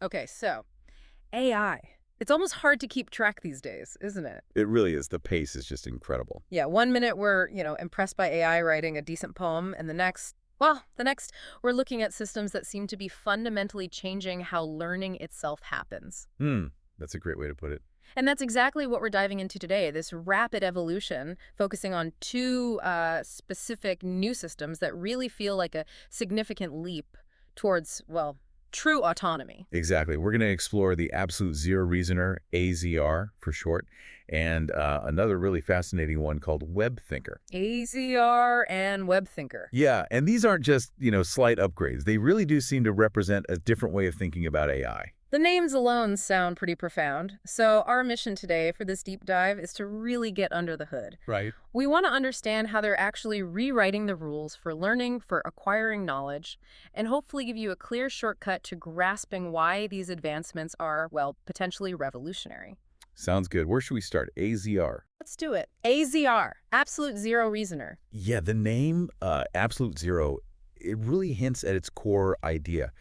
Okay, so AI. It's almost hard to keep track these days, isn't it? It really is. The pace is just incredible. Yeah, one minute we're, impressed by AI writing a decent poem, and the next we're looking at systems that seem to be fundamentally changing how learning itself happens. Hmm, that's a great way to put it. And that's exactly what we're diving into today, this rapid evolution, focusing on two specific new systems that really feel like a significant leap towards, well, true autonomy. Exactly. We're going to explore the absolute zero reasoner, AZR for short, and another really fascinating one called WebThinker. AZR and WebThinker. Yeah, and these aren't just, slight upgrades. They really do seem to represent a different way of thinking about AI. The names alone sound pretty profound, so our mission today for this deep dive is to really get under the hood. Right. We want to understand how they're actually rewriting the rules for learning, for acquiring knowledge, and hopefully give you a clear shortcut to grasping why these advancements are, well, potentially revolutionary. Sounds good. Where should we start? AZR. Let's do it. AZR, Absolute Zero Reasoner. Yeah, the name Absolute Zero, it really hints at its core idea.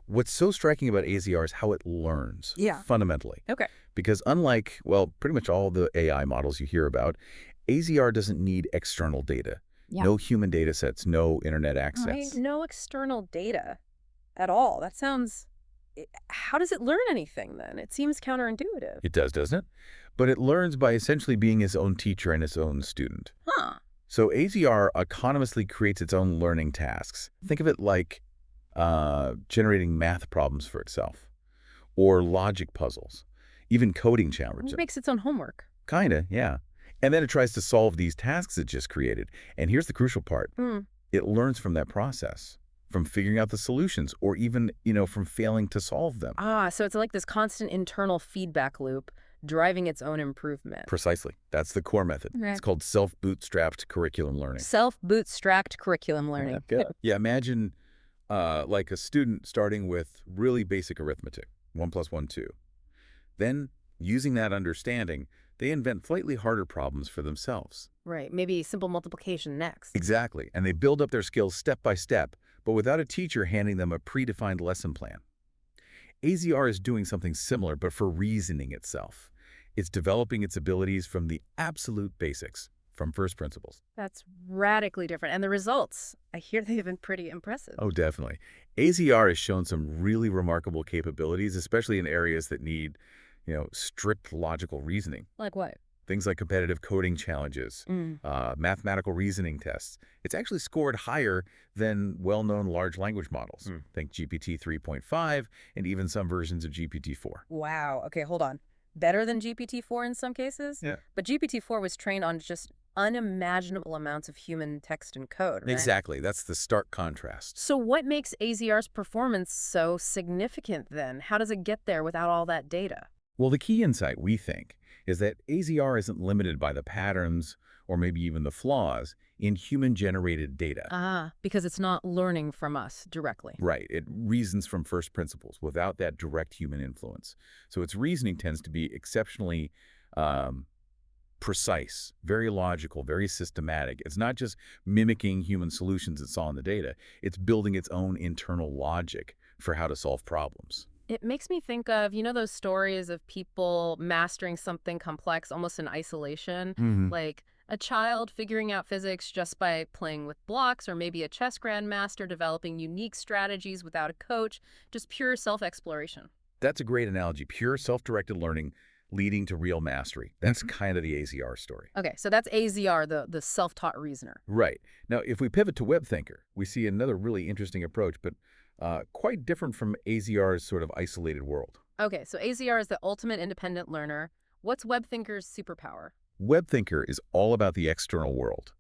What's so striking about AZR is how it learns, Yeah. fundamentally. Okay. Because unlike, well, pretty much all the AI models you hear about, AZR doesn't need external data. Yeah. No human data sets, no internet All right, access. no external data at all. That sounds... How does it learn anything then? It seems counterintuitive. It does, doesn't it? But it learns by essentially being its own teacher and its own student. Huh. So AZR autonomously creates its own learning tasks. Think of it like generating math problems for itself, or logic puzzles, even coding challenges. It makes its own homework. Kinda, yeah. And then it tries to solve these tasks it just created. And here's the crucial part. Hmm. It learns from that process, from figuring out the solutions, or even, from failing to solve them. So it's like this constant internal feedback loop driving its own improvement. Precisely. That's the core method. Right. It's called self-bootstrapped curriculum learning. Self-bootstrapped curriculum learning. Yeah. Yeah, imagine like a student starting with really basic arithmetic, 1 plus 1, 2. Then, using that understanding, they invent slightly harder problems for themselves. Right, maybe simple multiplication next. Exactly, and they build up their skills step by step, but without a teacher handing them a predefined lesson plan. AZR is doing something similar, but for reasoning itself. It's developing its abilities from the absolute basics, from first principles. That's radically different. And the results, I hear they've been pretty impressive. Oh, definitely. AZR has shown some really remarkable capabilities, especially in areas that need, strict logical reasoning. Like what? Things like competitive coding challenges, mathematical reasoning tests. It's actually scored higher than well-known large language models. Think GPT 3.5 and even some versions of GPT-4. Wow. Okay, hold on. Better than GPT-4 in some cases? Yeah. But GPT-4 was trained on just unimaginable amounts of human text and code, right? Exactly. That's the stark contrast. So what makes AZR's performance so significant then? How does it get there without all that data? Well, the key insight, we think, is that AZR isn't limited by the patterns or maybe even the flaws in human-generated data. Because it's not learning from us directly. Right. It reasons from first principles without that direct human influence. So its reasoning tends to be exceptionally precise, very logical, very systematic. It's not just mimicking human solutions it saw in the data. It's building its own internal logic for how to solve problems. It makes me think of, those stories of people mastering something complex almost in isolation, like a child figuring out physics just by playing with blocks, or maybe a chess grandmaster developing unique strategies without a coach, just pure self-exploration. That's a great analogy. Pure self-directed learning leading to real mastery. That's kind of the AZR story. Okay, so that's AZR, the self-taught reasoner. Right. Now, if we pivot to WebThinker, we see another really interesting approach, but quite different from AZR's sort of isolated world. Okay, so AZR is the ultimate independent learner. What's WebThinker's superpower? WebThinker is all about the external world.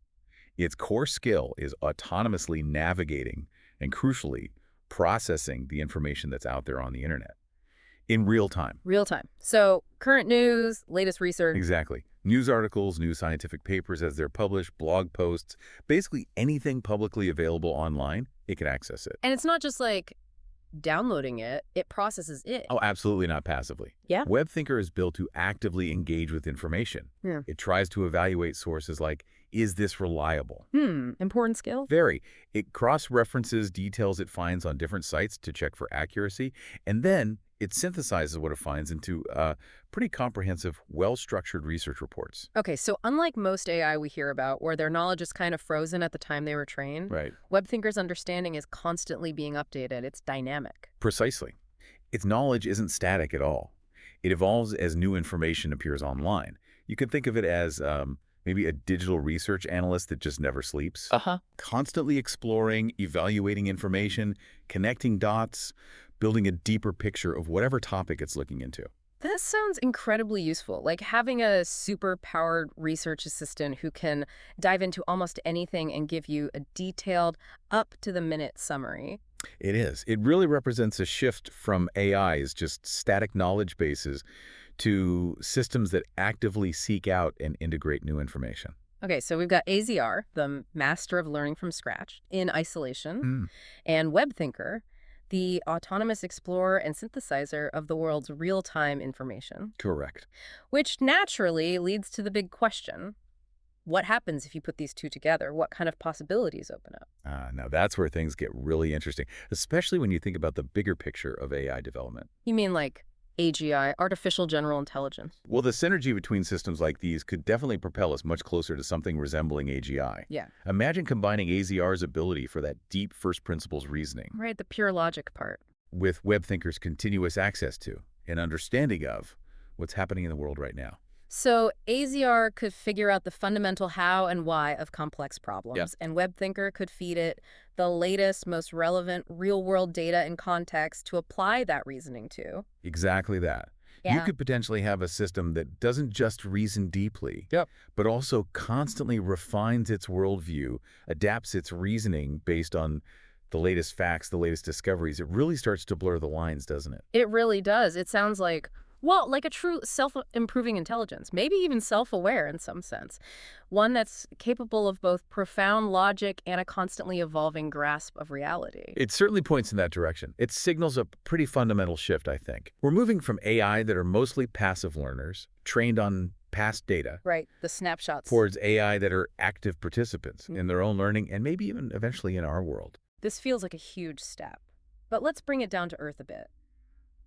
Its core skill is autonomously navigating and, crucially, processing the information that's out there on the internet in real time. Real time. So current news, latest research. Exactly. News articles, new scientific papers as they're published, blog posts, basically anything publicly available online, it can access it. And it's not just like downloading it, it processes it. Oh, absolutely not passively. Yeah? WebThinker is built to actively engage with information. Yeah. It tries to evaluate sources like, is this reliable? Important skill. Very. It cross-references details it finds on different sites to check for accuracy, and then It synthesizes what it finds into pretty comprehensive, well-structured research reports. Okay, so unlike most AI we hear about, where their knowledge is kind of frozen at the time they were trained, Right. WebThinker's understanding is constantly being updated. It's dynamic. Precisely. Its knowledge isn't static at all. It evolves as new information appears online. You could think of it as maybe a digital research analyst that just never sleeps, Uh-huh. constantly exploring, evaluating information, connecting dots, building a deeper picture of whatever topic it's looking into. That sounds incredibly useful, like having a super-powered research assistant who can dive into almost anything and give you a detailed, up-to-the-minute summary. It is. It really represents a shift from AIs, just static knowledge bases, to systems that actively seek out and integrate new information. Okay, so we've got AZR, the master of learning from scratch, in isolation, Hmm, and WebThinker, the autonomous explorer and synthesizer of the world's real-time information, correct. which naturally leads to the big question. What happens if you put these two together? What kind of possibilities open up? Now that's where things get really interesting, especially when you think about the bigger picture of AI development. You mean like AGI, artificial general intelligence? Well, the synergy between systems like these could definitely propel us much closer to something resembling AGI. Yeah. Imagine combining AZR's ability for that deep first principles reasoning Right, the pure logic part. with WebThinker's continuous access to and understanding of what's happening in the world right now. So AZR could figure out the fundamental how and why of complex Yeah. problems, and WebThinker could feed it the latest, most relevant real-world data and context to apply that reasoning to. Exactly that. You Yeah. could potentially have a system that doesn't just reason deeply, Yep. but also constantly refines its worldview, adapts its reasoning based on the latest facts, the latest discoveries. It really starts to blur the lines, doesn't it? It really does. It sounds like, well, like a true self-improving intelligence, maybe even self-aware in some sense. One that's capable of both profound logic and a constantly evolving grasp of reality. It certainly points in that direction. It signals a pretty fundamental shift, I think. We're moving from AI that are mostly passive learners, trained on past data, Right, the snapshots. towards AI that are active participants in their own learning and maybe even eventually in our world. This feels like a huge step. But let's bring it down to earth a bit.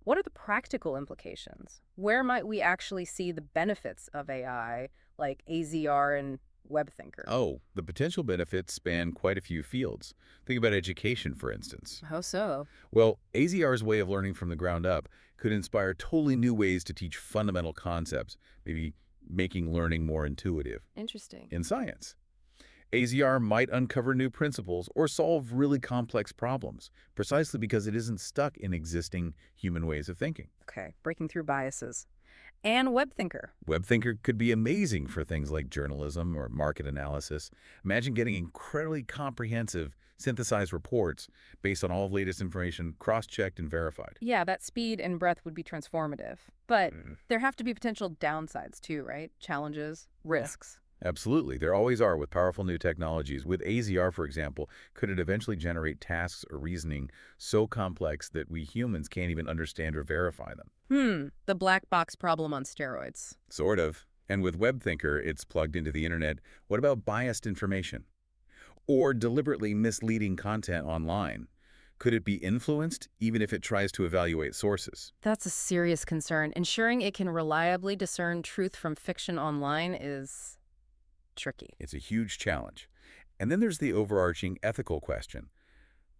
What are the practical implications? Where might we actually see the benefits of AI, like AZR and WebThinker? Oh, the potential benefits span quite a few fields. Think about education, for instance. How so? Well, AZR's way of learning from the ground up could inspire totally new ways to teach fundamental concepts, maybe making learning more intuitive. Interesting. In science, AZR might uncover new principles or solve really complex problems, precisely because it isn't stuck in existing human ways of thinking. Okay, breaking through biases. And WebThinker. WebThinker could be amazing for things like journalism or market analysis. Imagine getting incredibly comprehensive, synthesized reports based on all of latest information, cross-checked and verified. Yeah, that speed and breadth would be transformative. But Mm. there have to be potential downsides too, right? Challenges, risks. Absolutely. There always are with powerful new technologies. With AZR, for example, could it eventually generate tasks or reasoning so complex that we humans can't even understand or verify them? The black box problem on steroids. Sort of. And with WebThinker, it's plugged into the internet. What about biased information? Or deliberately misleading content online? Could it be influenced, even if it tries to evaluate sources? That's a serious concern. Ensuring it can reliably discern truth from fiction online is tricky. It's a huge challenge. And then there's the overarching ethical question.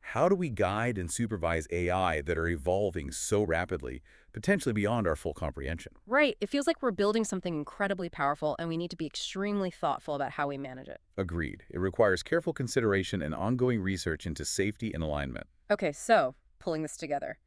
How do we guide and supervise AI that are evolving so rapidly, potentially beyond our full comprehension? Right. It feels like we're building something incredibly powerful, and we need to be extremely thoughtful about how we manage it. Agreed. It requires careful consideration and ongoing research into safety and alignment. Okay, so pulling this together.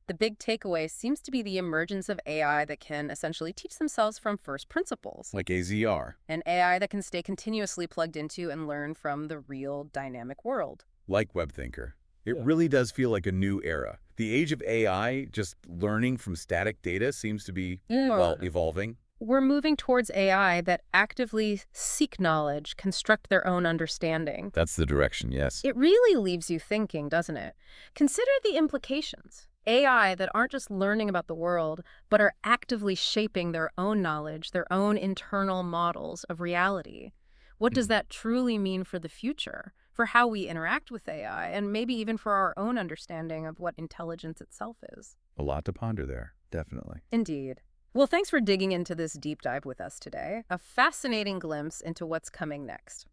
The big takeaway seems to be the emergence of AI that can essentially teach themselves from first principles. Like AZR, An AI that can stay continuously plugged into and learn from the real dynamic world. like WebThinker. It Yeah. really does feel like a new era. The age of AI, just learning from static data, seems to be, well, evolving. We're moving towards AI that actively seek knowledge, construct their own understanding. That's the direction, yes. It really leaves you thinking, doesn't it? Consider the implications. AI that aren't just learning about the world, but are actively shaping their own knowledge, their own internal models of reality. What does that truly mean for the future, for how we interact with AI, and maybe even for our own understanding of what intelligence itself is? A lot to ponder there, definitely. Indeed. Well, thanks for digging into this deep dive with us today. A fascinating glimpse into what's coming next.